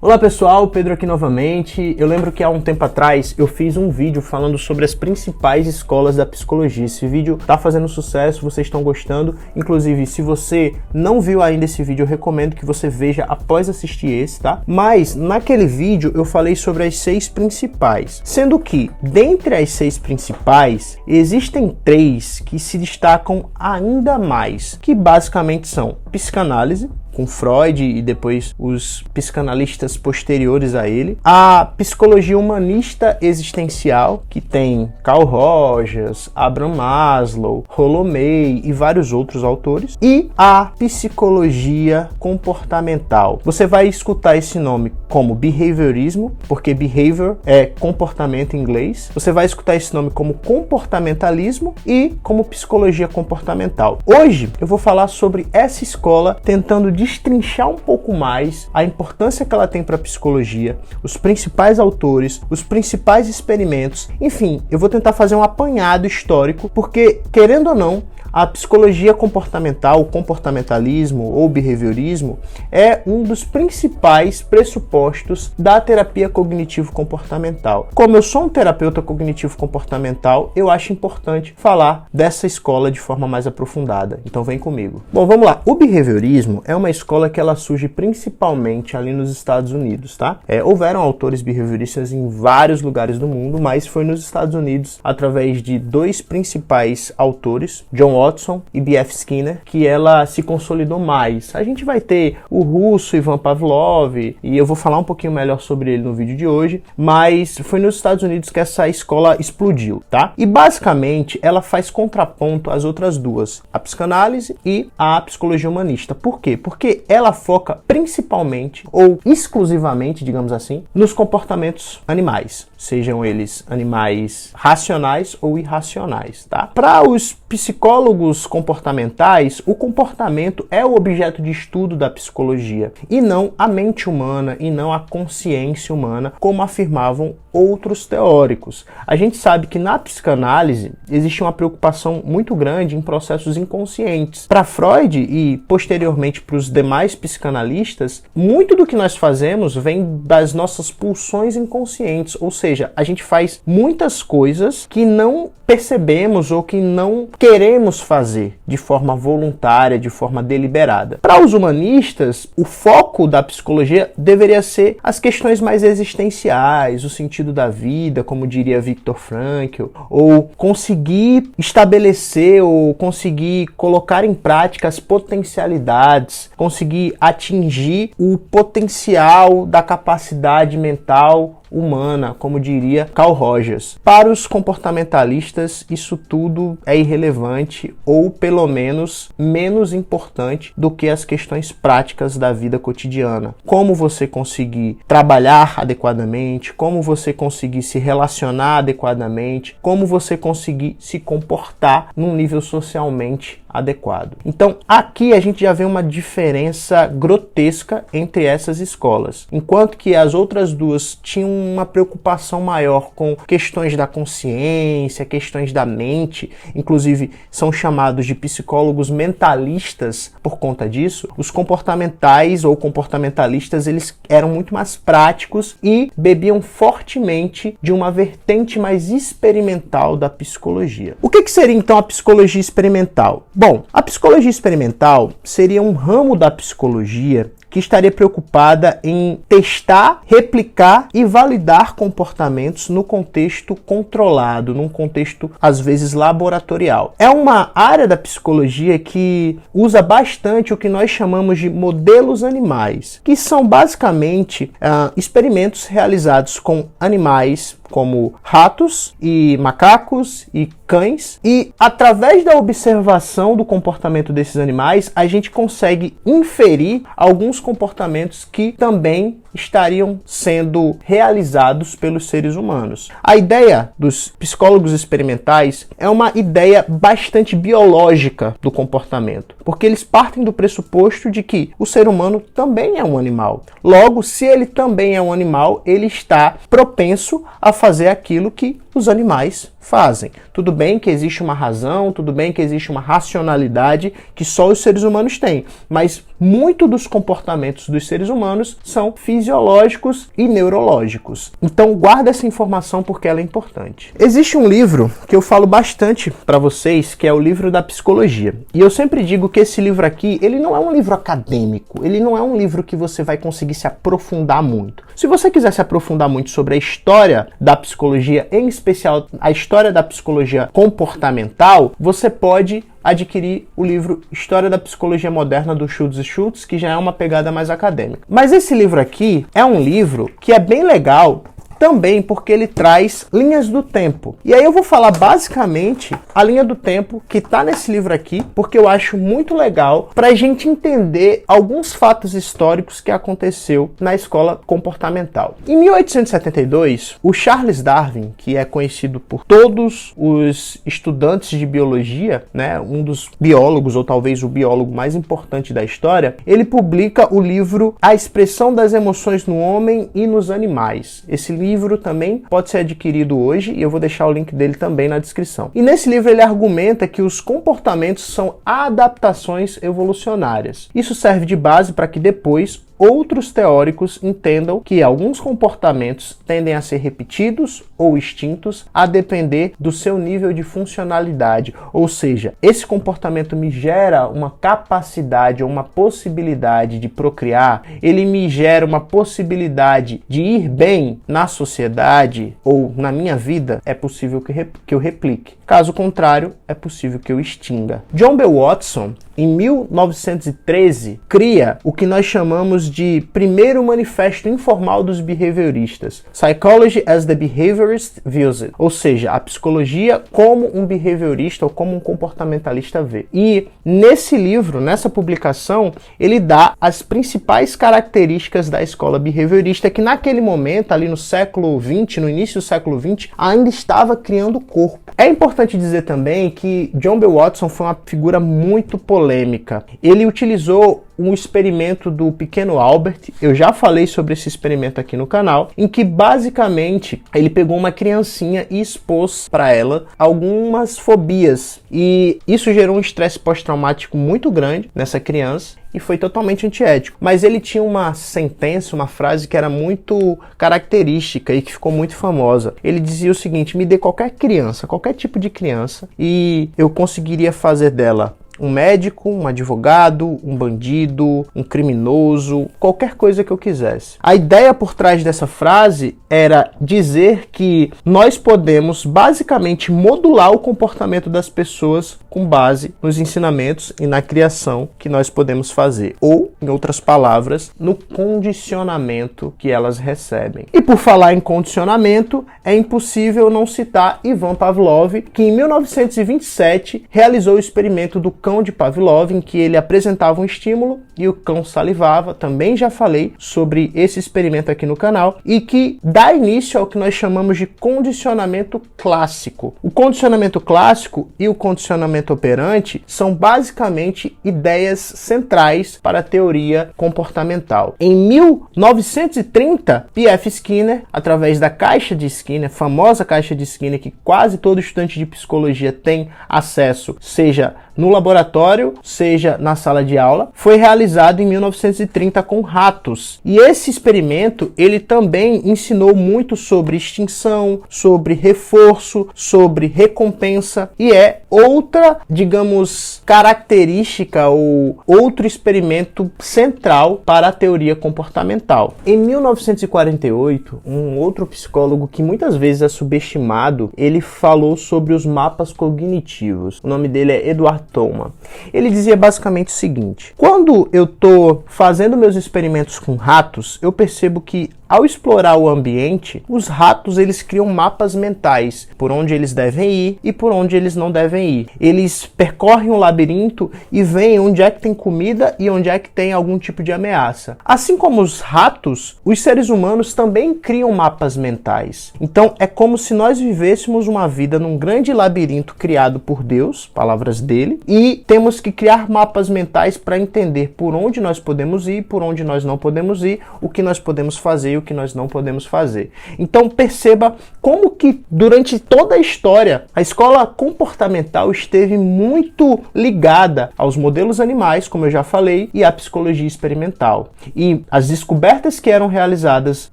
Olá pessoal, Pedro aqui novamente. Eu lembro que há um tempo atrás eu fiz um vídeo falando sobre as principais escolas da psicologia. Esse vídeo tá fazendo sucesso, vocês estão gostando. Inclusive, se você não viu ainda esse vídeo, eu recomendo que você veja após assistir esse, tá? Mas naquele vídeo eu falei sobre as 6 principais, sendo que dentre as 6 principais existem 3 que se destacam ainda mais, que basicamente são psicanálise, com Freud e depois os psicanalistas posteriores a ele, a psicologia humanista existencial, que tem Carl Rogers, Abraham Maslow, Rollo May e vários outros autores, e a psicologia comportamental. Você vai escutar esse nome como behaviorismo, porque behavior é comportamento em inglês. Você vai escutar esse nome como comportamentalismo e como psicologia comportamental. Hoje eu vou falar sobre essa escola, tentando destrinchar um pouco mais a importância que ela tem para a psicologia, os principais autores, os principais experimentos, enfim, eu vou tentar fazer um apanhado histórico, porque, querendo ou não, a psicologia comportamental, o comportamentalismo ou behaviorismo é um dos principais pressupostos da terapia cognitivo-comportamental. Como eu sou um terapeuta cognitivo-comportamental, eu acho importante falar dessa escola de forma mais aprofundada. Então vem comigo. Bom, vamos lá. O behaviorismo é uma escola que ela surge principalmente ali nos Estados Unidos, tá? Houveram autores behavioristas em vários lugares do mundo, mas foi nos Estados Unidos, através de 2 principais autores, John Watson e B.F. Skinner, que ela se consolidou mais. A gente vai ter o russo Ivan Pavlov, e eu vou falar um pouquinho melhor sobre ele no vídeo de hoje, mas foi nos Estados Unidos que essa escola explodiu, tá? E basicamente ela faz contraponto às outras duas, a psicanálise e a psicologia humanista. Por quê? Porque ela foca principalmente, ou exclusivamente, digamos assim, nos comportamentos animais, sejam eles animais racionais ou irracionais, tá? Para os psicólogos comportamentais, o comportamento é o objeto de estudo da psicologia, e não a mente humana, e não a consciência humana, como afirmavam outros teóricos. A gente sabe que na psicanálise existe uma preocupação muito grande em processos inconscientes. Para Freud e posteriormente para os demais psicanalistas, muito do que nós fazemos vem das nossas pulsões inconscientes, ou seja, a gente faz muitas coisas que não percebemos ou que não queremos fazer de forma voluntária, de forma deliberada. Para os humanistas, o foco da psicologia deveria ser as questões mais existenciais, o sentido da vida, como diria Viktor Frankl, ou conseguir estabelecer ou conseguir colocar em prática as potencialidades, conseguir atingir o potencial da capacidade mental humana, como diria Carl Rogers. Para os comportamentalistas, isso tudo é irrelevante, ou pelo menos menos importante do que as questões práticas da vida cotidiana. Como você conseguir trabalhar adequadamente, como você conseguir se relacionar adequadamente, como você conseguir se comportar num nível socialmente adequado. Então, aqui a gente já vê uma diferença grotesca entre essas escolas. Enquanto que as outras duas tinham uma preocupação maior com questões da consciência, questões da mente, inclusive são chamados de psicólogos mentalistas por conta disso, os comportamentais ou comportamentalistas, eles eram muito mais práticos e bebiam fortemente de uma vertente mais experimental da psicologia. O que seria então a psicologia experimental? Bom, a psicologia experimental seria um ramo da psicologia que estaria preocupada em testar, replicar e validar comportamentos no contexto controlado, num contexto, às vezes, laboratorial. É uma área da psicologia que usa bastante o que nós chamamos de modelos animais, que são basicamente experimentos realizados com animais como ratos e macacos e cães, e através da observação do comportamento desses animais, a gente consegue inferir alguns comportamentos que também estariam sendo realizados pelos seres humanos. A ideia dos psicólogos experimentais é uma ideia bastante biológica do comportamento, porque eles partem do pressuposto de que o ser humano também é um animal. Logo, se ele também é um animal, ele está propenso a fazer aquilo que os animais fazem. Tudo bem que existe uma razão, tudo bem que existe uma racionalidade que só os seres humanos têm, mas muito dos comportamentos dos seres humanos são fisiológicos e neurológicos. Então guarda essa informação porque ela é importante. Existe um livro que eu falo bastante para vocês, que é o livro da psicologia. E eu sempre digo que esse livro aqui, ele não é um livro acadêmico, ele não é um livro que você vai conseguir se aprofundar muito. Se você quiser se aprofundar muito sobre a história da psicologia, em especial a história da psicologia comportamental, você pode adquirir o livro História da Psicologia Moderna do Schultz e Schultz, que já é uma pegada mais acadêmica. Mas esse livro aqui é um livro que é bem legal também porque ele traz linhas do tempo. E aí eu vou falar basicamente a linha do tempo que está nesse livro aqui, porque eu acho muito legal para a gente entender alguns fatos históricos que aconteceu na escola comportamental. Em 1872, o Charles Darwin, que é conhecido por todos os estudantes de biologia, né, um dos biólogos, ou talvez o biólogo mais importante da história, ele publica o livro A Expressão das Emoções no Homem e nos Animais. Esse livro também pode ser adquirido hoje e eu vou deixar o link dele também na descrição. E nesse livro ele argumenta que os comportamentos são adaptações evolucionárias. Isso serve de base para que depois outros teóricos entendam que alguns comportamentos tendem a ser repetidos ou extintos a depender do seu nível de funcionalidade. Ou seja, esse comportamento me gera uma capacidade ou uma possibilidade de procriar, ele me gera uma possibilidade de ir bem na sociedade ou na minha vida, é possível que eu replique. Caso contrário, é possível que eu extinga. John B. Watson, em 1913, cria o que nós chamamos de primeiro manifesto informal dos behavioristas, Psychology as the Behaviorist Views It, ou seja, a psicologia como um behaviorista ou como um comportamentalista vê. E nesse livro, nessa publicação, ele dá as principais características da escola behaviorista que naquele momento, ali no século XX, no início do século XX, ainda estava criando corpo. É importante dizer também que John B. Watson foi uma figura muito polêmica. Ele utilizou um experimento do pequeno Albert, eu já falei sobre esse experimento aqui no canal, em que basicamente ele pegou uma criancinha e expôs para ela algumas fobias. E isso gerou um estresse pós-traumático muito grande nessa criança e foi totalmente antiético. Mas ele tinha uma sentença, uma frase que era muito característica e que ficou muito famosa. Ele dizia o seguinte: me dê qualquer criança, qualquer tipo de criança, e eu conseguiria fazer dela um médico, um advogado, um bandido, um criminoso, qualquer coisa que eu quisesse. A ideia por trás dessa frase era dizer que nós podemos basicamente modular o comportamento das pessoas com base nos ensinamentos e na criação que nós podemos fazer. Ou, em outras palavras, no condicionamento que elas recebem. E por falar em condicionamento, é impossível não citar Ivan Pavlov, que em 1927 realizou o experimento do cão de Pavlov, em que ele apresentava um estímulo e o cão salivava. Também já falei sobre esse experimento aqui no canal, e que dá início ao que nós chamamos de condicionamento clássico. O condicionamento clássico e o condicionamento operante são basicamente ideias centrais para a teoria comportamental. Em 1930, P.F. Skinner, através da caixa de Skinner, famosa caixa de Skinner que quase todo estudante de psicologia tem acesso, seja no laboratório, seja na sala de aula, foi realizado em 1930 com ratos. E esse experimento, ele também ensinou muito sobre extinção, sobre reforço, sobre recompensa, e é outra, digamos, característica ou outro experimento central para a teoria comportamental. Em 1948, um outro psicólogo que muitas vezes é subestimado, ele falou sobre os mapas cognitivos. O nome dele é Edward Tolman. Ele dizia basicamente o seguinte: quando eu estou fazendo meus experimentos com ratos, eu percebo que ao explorar o ambiente, os ratos eles criam mapas mentais por onde eles devem ir e por onde eles não devem ir. Eles percorrem um labirinto e veem onde é que tem comida e onde é que tem algum tipo de ameaça. Assim como os ratos, os seres humanos também criam mapas mentais. Então é como se nós vivêssemos uma vida num grande labirinto criado por Deus, palavras dele, e temos que criar mapas mentais para entender por onde nós podemos ir, por onde nós não podemos ir, o que nós podemos fazer o que nós não podemos fazer. Então perceba como que durante toda a história a escola comportamental esteve muito ligada aos modelos animais, como eu já falei, e à psicologia experimental. E as descobertas que eram realizadas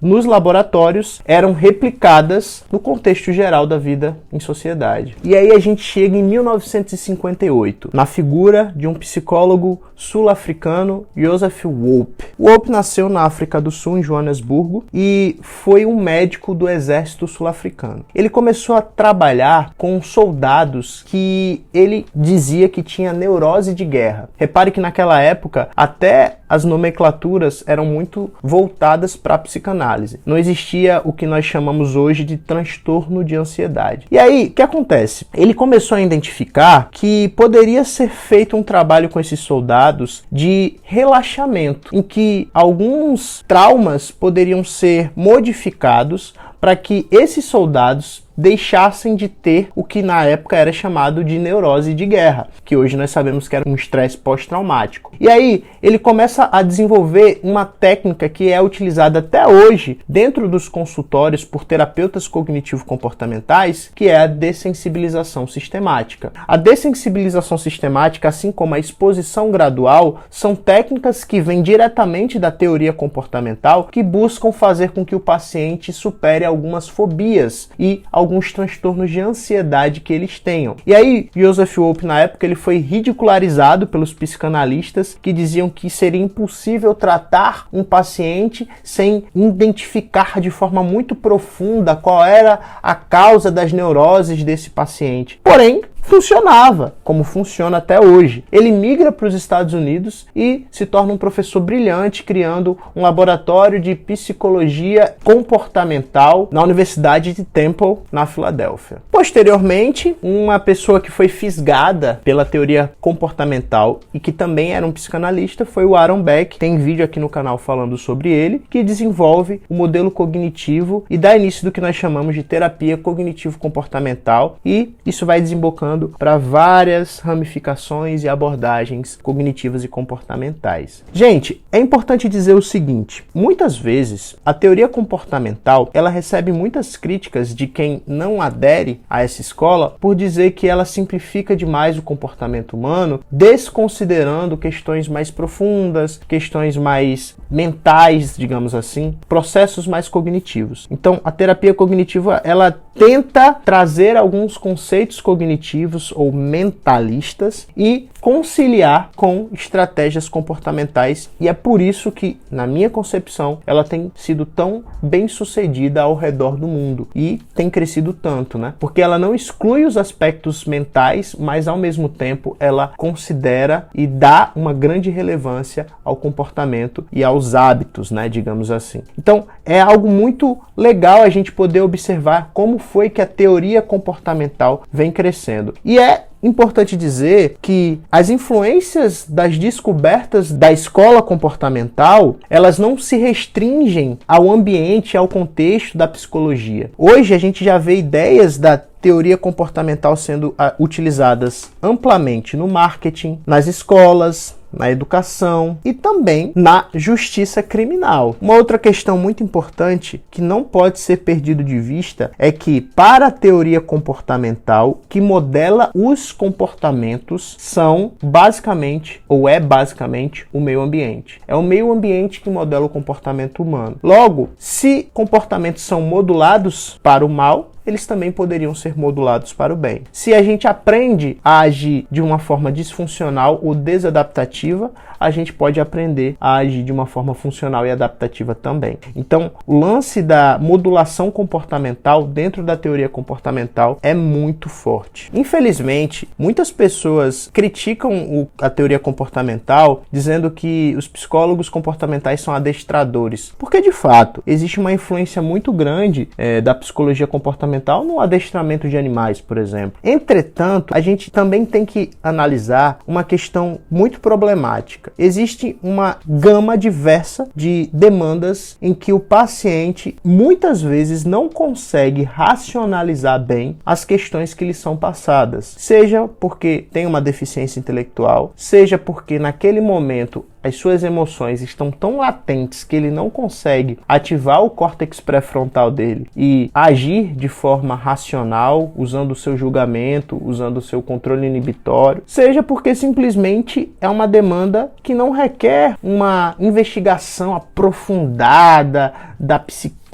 nos laboratórios eram replicadas no contexto geral da vida em sociedade. E aí a gente chega em 1958, na figura de um psicólogo sul-africano, Joseph Wolpe. Wolpe nasceu na África do Sul, em Joanesburgo, e foi um médico do exército sul-africano. Ele começou a trabalhar com soldados que ele dizia que tinha neurose de guerra. Repare que naquela época até as nomenclaturas eram muito voltadas para a psicanálise. Não existia o que nós chamamos hoje de transtorno de ansiedade. E aí, o que acontece? Ele começou a identificar que poderia ser feito um trabalho com esses soldados de relaxamento, em que alguns traumas poderiam ser modificados para que esses soldados deixassem de ter o que na época era chamado de neurose de guerra, que hoje nós sabemos que era um estresse pós-traumático. E aí ele começa a desenvolver uma técnica que é utilizada até hoje dentro dos consultórios por terapeutas cognitivo-comportamentais, que é a dessensibilização sistemática. A dessensibilização sistemática, assim como a exposição gradual, são técnicas que vêm diretamente da teoria comportamental, que buscam fazer com que o paciente supere algumas fobias e alguns transtornos de ansiedade que eles tenham. E aí, Joseph Wolpe, na época, ele foi ridicularizado pelos psicanalistas que diziam que seria impossível tratar um paciente sem identificar de forma muito profunda qual era a causa das neuroses desse paciente. Porém, funcionava, como funciona até hoje. Ele migra para os Estados Unidos e se torna um professor brilhante, criando um laboratório de psicologia comportamental na Universidade de Temple, na Filadélfia. Posteriormente, uma pessoa que foi fisgada pela teoria comportamental e que também era um psicanalista foi o Aaron Beck. Tem vídeo aqui no canal falando sobre ele, que desenvolve o modelo cognitivo e dá início do que nós chamamos de terapia cognitivo-comportamental, e isso vai desembocando para várias ramificações e abordagens cognitivas e comportamentais. Gente, é importante dizer o seguinte: muitas vezes a teoria comportamental ela recebe muitas críticas de quem não adere a essa escola por dizer que ela simplifica demais o comportamento humano, desconsiderando questões mais profundas, questões mais mentais, digamos assim, processos mais cognitivos. Então, a terapia cognitiva ela tenta trazer alguns conceitos cognitivos ou mentalistas e conciliar com estratégias comportamentais, e é por isso que, na minha concepção, ela tem sido tão bem sucedida ao redor do mundo e tem crescido tanto, né? Porque ela não exclui os aspectos mentais, mas ao mesmo tempo ela considera e dá uma grande relevância ao comportamento e aos hábitos, né, digamos assim. Então, é algo muito legal a gente poder observar como foi que a teoria comportamental vem crescendo. E é importante dizer que as influências das descobertas da escola comportamental, elas não se restringem ao ambiente, ao contexto da psicologia. Hoje a gente já vê ideias da teoria comportamental sendo utilizadas amplamente no marketing, nas escolas, na educação e também na justiça criminal. Uma outra questão muito importante que não pode ser perdido de vista é que, para a teoria comportamental, que modela os comportamentos são basicamente, ou é basicamente, o meio ambiente. É o meio ambiente que modela o comportamento humano. Logo, se comportamentos são modulados para o mal, eles também poderiam ser modulados para o bem. Se a gente aprende a agir de uma forma disfuncional ou desadaptativa, a gente pode aprender a agir de uma forma funcional e adaptativa também. Então, o lance da modulação comportamental dentro da teoria comportamental é muito forte. Infelizmente, muitas pessoas criticam a teoria comportamental dizendo que os psicólogos comportamentais são adestradores, porque de fato existe uma influência muito grande da psicologia comportamental no adestramento de animais, por exemplo. Entretanto, a gente também tem que analisar uma questão muito problemática. Existe uma gama diversa de demandas em que o paciente muitas vezes não consegue racionalizar bem as questões que lhe são passadas, seja porque tem uma deficiência intelectual, seja porque naquele momento as suas emoções estão tão latentes que ele não consegue ativar o córtex pré-frontal dele e agir de forma racional, usando o seu julgamento, usando o seu controle inibitório, seja porque simplesmente é uma demanda que não requer uma investigação aprofundada da psique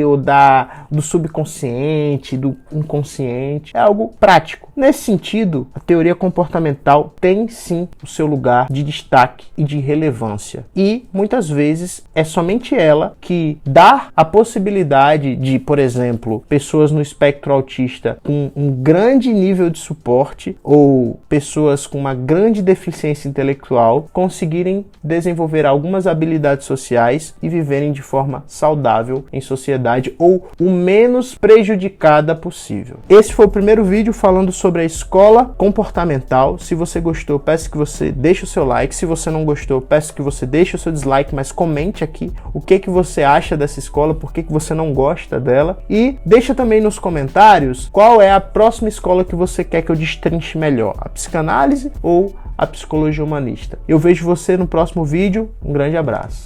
ou do subconsciente, do inconsciente. É algo prático. Nesse sentido, a teoria comportamental tem sim o seu lugar de destaque e de relevância. E muitas vezes é somente ela que dá a possibilidade de, por exemplo, pessoas no espectro autista com um grande nível de suporte ou pessoas com uma grande deficiência intelectual conseguirem desenvolver algumas habilidades sociais e viverem de forma saudável em sociedade ou o menos prejudicada possível. Esse foi o primeiro vídeo falando sobre a escola comportamental. Se você gostou, peço que você deixe o seu like. Se você não gostou, peço que você deixe o seu dislike, mas comente aqui o que você acha dessa escola, por que você não gosta dela. E deixa também nos comentários qual é a próxima escola que você quer que eu destrinche melhor, a psicanálise ou a psicologia humanista. Eu vejo você no próximo vídeo. Um grande abraço.